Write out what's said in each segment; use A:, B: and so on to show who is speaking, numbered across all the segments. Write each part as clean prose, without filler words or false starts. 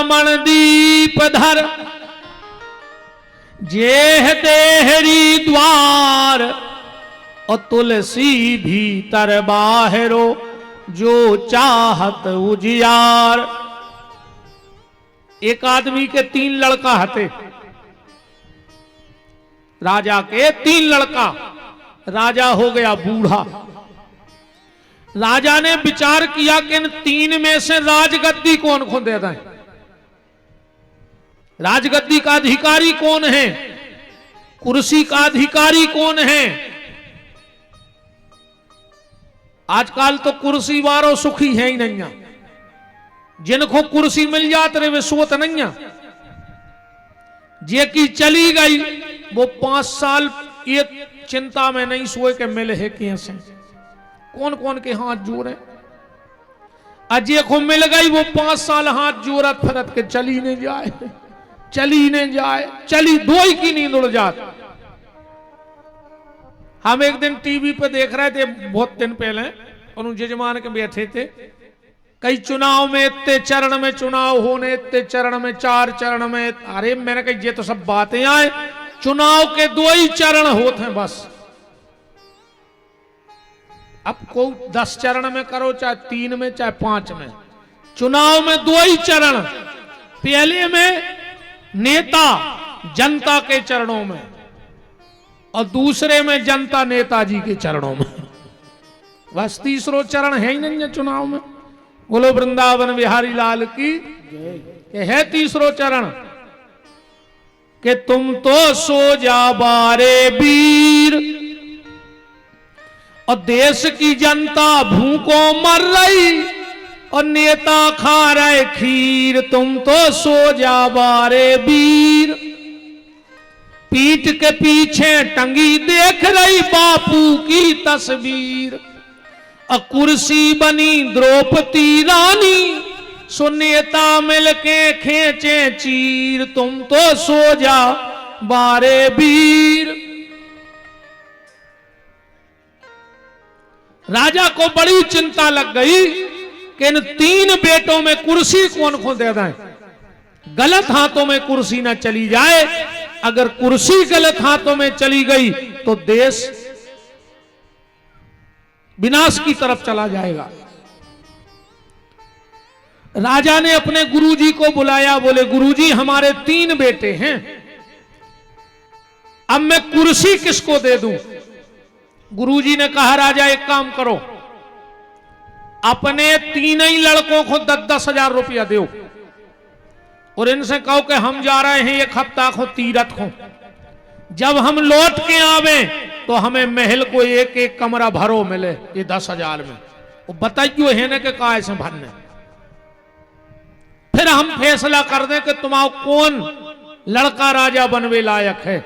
A: मणदीप धर जेह देहरी द्वार और तुलसी भीतर बाहरो जो चाहत उजियार। एक आदमी के 3 लड़का हते, राजा के 3 लड़का। राजा हो गया बूढ़ा। राजा ने विचार किया कि इन 3 में से राजगद्दी कौन को दे दें। राजगद्दी का अधिकारी कौन है, कुर्सी का अधिकारी कौन है। आजकल तो कुर्सी वालों सुखी है ही नहीं, जिनको कुर्सी मिल जाते रहे वे सोत नहीं। जे की चली गई वो 5 साल ये चिंता में नहीं सोए के मिले है कैसे, कौन कौन के हाथ जोड़े। अजय को मिल गई वो 5 साल हाथ जोड़त फिरत के चली नहीं जाए, चली नहीं जाए, चली दोई की नींद उड़ जाती। हम एक दिन टीवी पे देख रहे थे बहुत दिन पहले, और जजमान के बैठे थे। कई चुनाव में इतने चरण में चुनाव होने, इतने चरण में 4 चरण में। अरे मैंने कही ये तो सब बातें आए, चुनाव के 2 ही चरण होते हैं बस। अब को 10 चरण में करो, चाहे 3 में चाहे 5 में, चुनाव में 2 ही चरण। पहले में नेता जनता के चरणों में, और दूसरे में जनता नेताजी के चरणों में। बस तीसरो चरण है ही नहीं है चुनाव में। बोलो वृंदावन बिहारी लाल की है तीसरो चरण कि तुम तो सो जा बारे वीर, और देश की जनता भूखों मर रही और नेता खा रहे खीर। तुम तो सो जा बारे वीर, पीठ के पीछे टंगी देख रही बापू की तस्वीर। और कुर्सी बनी द्रौपदी रानी, सो नेता मिलके खींचे चीर। तुम तो सो जा बारे वीर। राजा को बड़ी चिंता लग गई कि इन 3 बेटों में कुर्सी कौन को दे दें, गलत हाथों में कुर्सी ना चली जाए। अगर कुर्सी गलत हाथों में चली गई तो देश विनाश की तरफ चला जाएगा। राजा ने अपने गुरुजी को बुलाया, बोले गुरुजी हमारे 3 बेटे हैं, अब मैं कुर्सी किसको दे दूं। गुरुजी ने कहा राजा एक काम करो, अपने 3 ही लड़कों को 10-10 हजार रुपया दो, और इनसे कहो कि हम जा रहे हैं 1 हफ्ता को तीरथ को। जब हम लौट के आवे तो हमें महल को 1-1 कमरा भरो मिले ये 10 हजार में। वो बताइयो है ना कि काय से भरने, फिर हम फैसला कर दें कि तुम्हारा कौन लड़का राजा बनवे लायक है।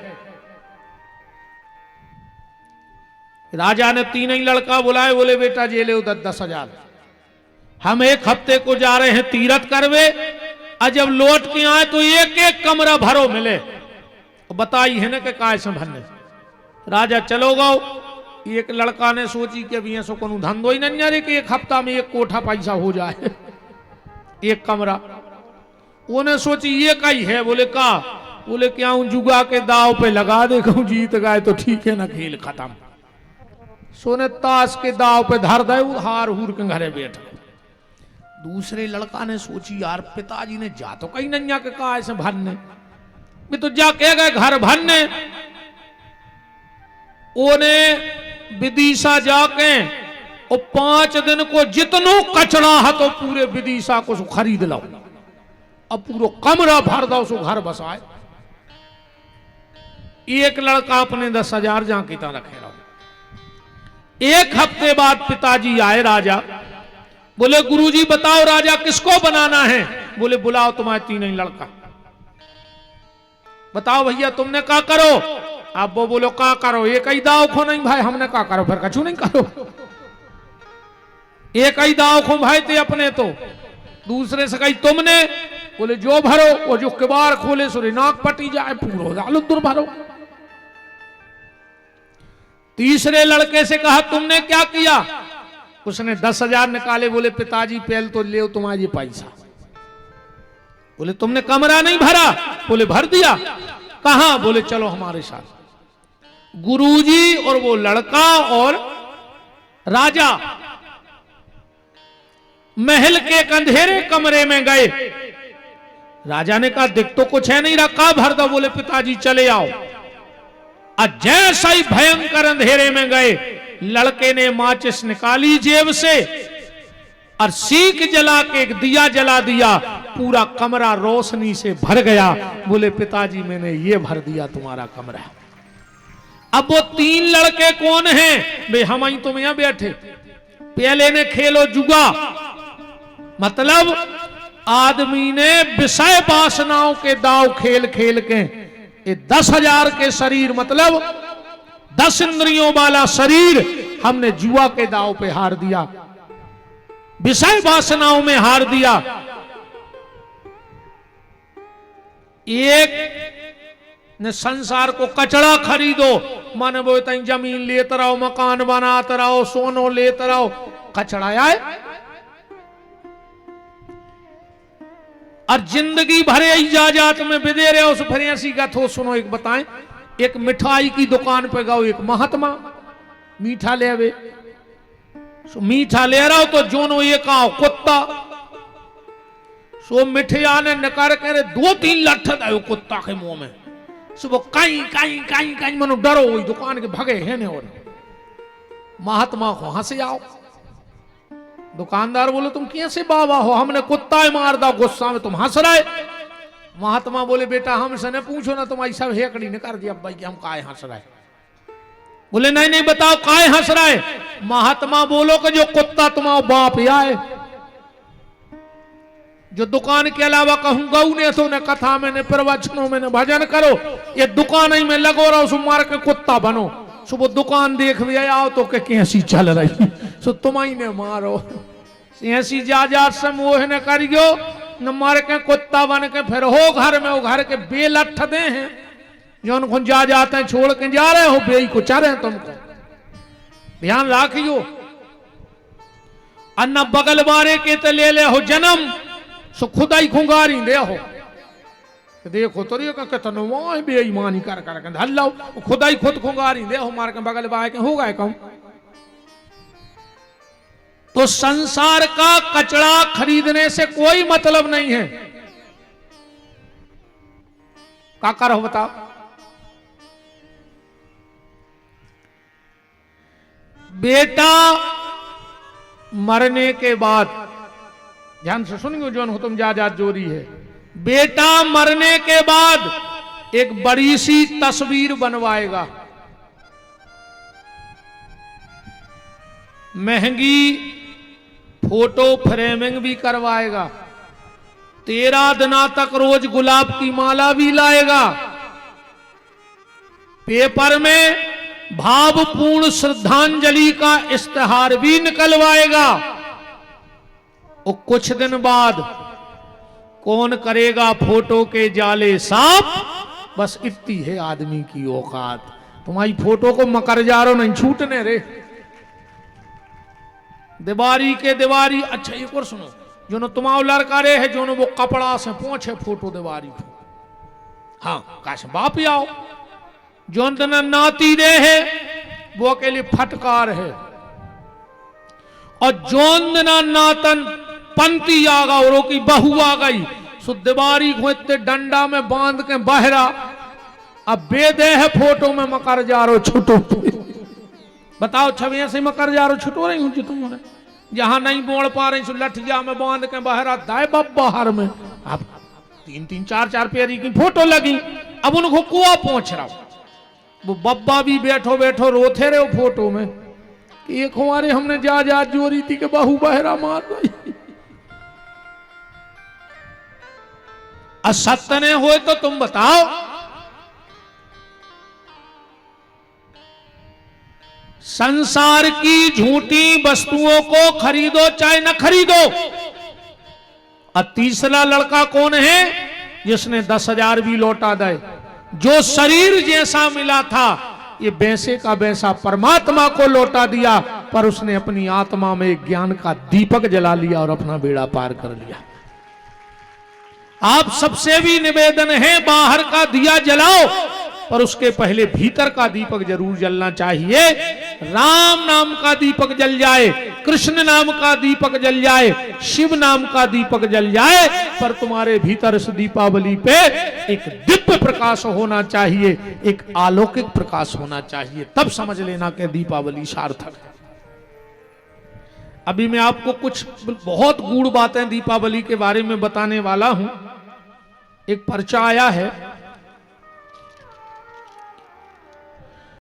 A: राजा ने 3 ही लड़का बुलाए, बोले बेटा जे ले 10-10 हजार, हम 1 हफ्ते को जा रहे हैं तीरथ करवे, और जब लौट के आए तो 1-1 कमरा भरो मिले। बताई है ना कि काय से भरने। राजा चलो गो। एक लड़का ने सोची कि अभी ऐसा कोनो धंधो ही नहीं है कि 1 हफ्ता में 1 कोठा पैसा हो जाए, 1 कमरा। उन्हें सोची ये का ही है। बोले का, बोले क्या हूं जुगा के दाव पे लगा दे, कहूं जीत गए तो ठीक है ना, खेल खत्म। सोने ताश के दाव पे धर दे, हार हूर के घरे बैठ। दूसरे लड़का ने सोची यार पिताजी ने जा तो कहीं नहीं के कहा ऐसे भरने, मैं तो जा कह गए घर भरने। ओने विदिशा जाके और 5 दिन को जितनो कचरा है तो पूरे विदिशा को खरीद लो, अब पूरा कमरा भर दो, सो घर बसाए। एक लड़का अपने 10 हजार जहां की तरह रखे रहो। 1 हफ्ते बाद पिताजी आए राजा, बोले गुरुजी बताओ राजा किसको बनाना है। बोले बुलाओ तुम्हारे 3 ही लड़का, बताओ भैया तुमने क्या करो। अब वो बोलो क्या करो, 1 ही दाव खो नहीं भाई, हमने क्या करो, फिर कछु नहीं करो। 1 ही दाव खो भाई ते अपने तो। दूसरे से कही तुमने, बोले जो भरो, वो जो किबार खोले सुरे नाक पटी जाए पूरा जालुद्दुर भरो। तीसरे लड़के से कहा तुमने क्या किया। उसने 10 हजार निकाले, बोले पिताजी पहले तो ले तुम्हारी पैसा। बोले तुमने कमरा नहीं भरा? बोले भर दिया। कहां? बोले चलो हमारे साथ। गुरुजी और वो लड़का और राजा महल के एक अंधेरे कमरे में गए। राजा ने कहा दिख तो कुछ है नहीं रखा, भर दो। बोले पिताजी चले आओ। और जैसा ही भयंकर अंधेरे में गए, लड़के ने माचिस निकाली जेब से और सीख जला के एक दिया जला दिया। पूरा कमरा रोशनी से भर गया। बोले पिताजी मैंने ये भर दिया तुम्हारा कमरा। अब वो 3 लड़के कौन हैं? बे हम ही तुम यहां बैठे। पहले ने खेलो जुआ, मतलब आदमी ने विषय वासनाओं के दाव खेल खेल के 10,000 के शरीर, मतलब 10 इंद्रियों वाला शरीर हमने जुआ के दाव पे हार दिया, विषय वासनाओं में हार दिया। एक ने संसार को कचड़ा खरीदो, माने वो तई जमीन लेते रहो, मकान बनाते रहो, सोनो लेते रहो, कचड़ा आए। और जिंदगी भरे इजाजत में बिदे रहे हो। फिर ऐसी का थो सुनो, एक बताएं। एक मिठाई की दुकान पे गओ, एक महात्मा मीठा ले आवे। मीठा ले रहा हो तो जोनो एक आओ कुत्ता, सो मिठिया ने नकार करे 2-3 लठ दायो कुत्ता के मुंह में। सुबह काई काई काई काई मनो डरो, वही दुकान के भगे है ने। और महात्मा को हंसे आओ। दुकानदार बोले तुम कैसे बाबा हो, हमने कुत्ता ही मार दा, गुस्सा में तुम हंस रहे। महात्मा बोले बेटा हमसे ने पूछो ना, तुम्हारी सब हेकड़ी ने कर दिया भाई कि हम काहे हंस रहे। बोले नहीं नहीं बताओ काहे हंस रहे। महात्मा बोलो कि जो कुत्ता तुम्हारा बाप आए, जो दुकान के अलावा कहूंगा ने तो ने कथा में ने प्रवचनों में ने भजन करो, ये दुकान ही में लगो रहो, सो मार के कुत्ता बनो। सुबह दुकान देख भी आओ तो के कैसी चल रही, सो तुम ही ने मारो। ऐसी जाजात समूह ने करियो न मार के कुत्ता बन के फिर हो घर में। वो घर के बेलठ दे हैं जो उनको जा जाते हैं, छोड़ के जा रहे हो, बेई को चाह रहे हैं तुमको। ध्यान राखियो। अन्ना बगल बारे के ते ले ले हो जन्म, सो खुदा ही खुंगारी दे हो। देखो तो रियो का तनो वहां बेईमानी कर कर के हल्लाओ, खुदा ही खुद खुंगारी दे हो, मार के बगल बारे के हो गए कहूं। तो संसार का कचड़ा खरीदने से कोई मतलब नहीं है। क्या करो बताओ। बेटा मरने के बाद, ध्यान से सुनियो जो तुम जाजात जोरी है, बेटा मरने के बाद एक बड़ी सी तस्वीर बनवाएगा, महंगी फोटो फ्रेमिंग भी करवाएगा, 13 दिना तक रोज गुलाब की माला भी लाएगा, पेपर में भावपूर्ण श्रद्धांजलि का इश्तेहार भी निकलवाएगा। और कुछ दिन बाद कौन करेगा फोटो के जाले साफ। बस इतनी है आदमी की औकात। तुम्हारी फोटो को मकर जारो नहीं छूटने रे, दीवारी के दीवारी। अच्छा एक और सुनो, जो न तुम्हारा लड़का रे है, जो न वो कपड़ा से पोंछे फोटो दीवारी को, हाँ काश बाप ही आओ। जो न नाती रे है वो के लिए फटकार है। और जो न नातन पंती आ गया और की बहू आ गई, सो दीवारी को इतने डंडा में बांध के बहरा। अब बेदे है फोटो में मकर जा रो छुटो। बताओ छवियां से मकर जा रो छुटो रही हूं तुम्हारे, जहां नहीं बोल पा रही सो लठिया में बांध के बहरा दाए बाहर में। अब 3-3 4-4 पेरी की फोटो लगी। अब उनको कुआ पहुंच रहा, वो बब्बा भी बैठो बैठो रोते रहे फोटो में कि एक हमारे हमने जा जोरी थी कि बहू बहरा मार गई। असत्य ने हो तो तुम बताओ। संसार की झूठी वस्तुओं को खरीदो चाहे न खरीदो। और तीसरा लड़का कौन है जिसने 10,000 भी लौटा दे। जो शरीर जैसा मिला था ये वैसे का वैसा परमात्मा को लौटा दिया, पर उसने अपनी आत्मा में ज्ञान का दीपक जला लिया और अपना बेड़ा पार कर लिया। आप सबसे भी निवेदन है, बाहर का दिया जलाओ पर उसके पहले भीतर का दीपक जरूर जलना चाहिए। राम नाम का दीपक जल जाए, कृष्ण नाम का दीपक जल जाए, शिव नाम का दीपक जल जाए, पर तुम्हारे भीतर इस दीपावली पे एक दिव्य प्रकाश होना चाहिए, एक अलौकिक प्रकाश होना चाहिए, तब समझ लेना कि दीपावली सार्थक है। अभी मैं आपको कुछ बहुत गूढ़ बातें दीपावली के बारे में बताने वाला हूं। एक पर्चा आया है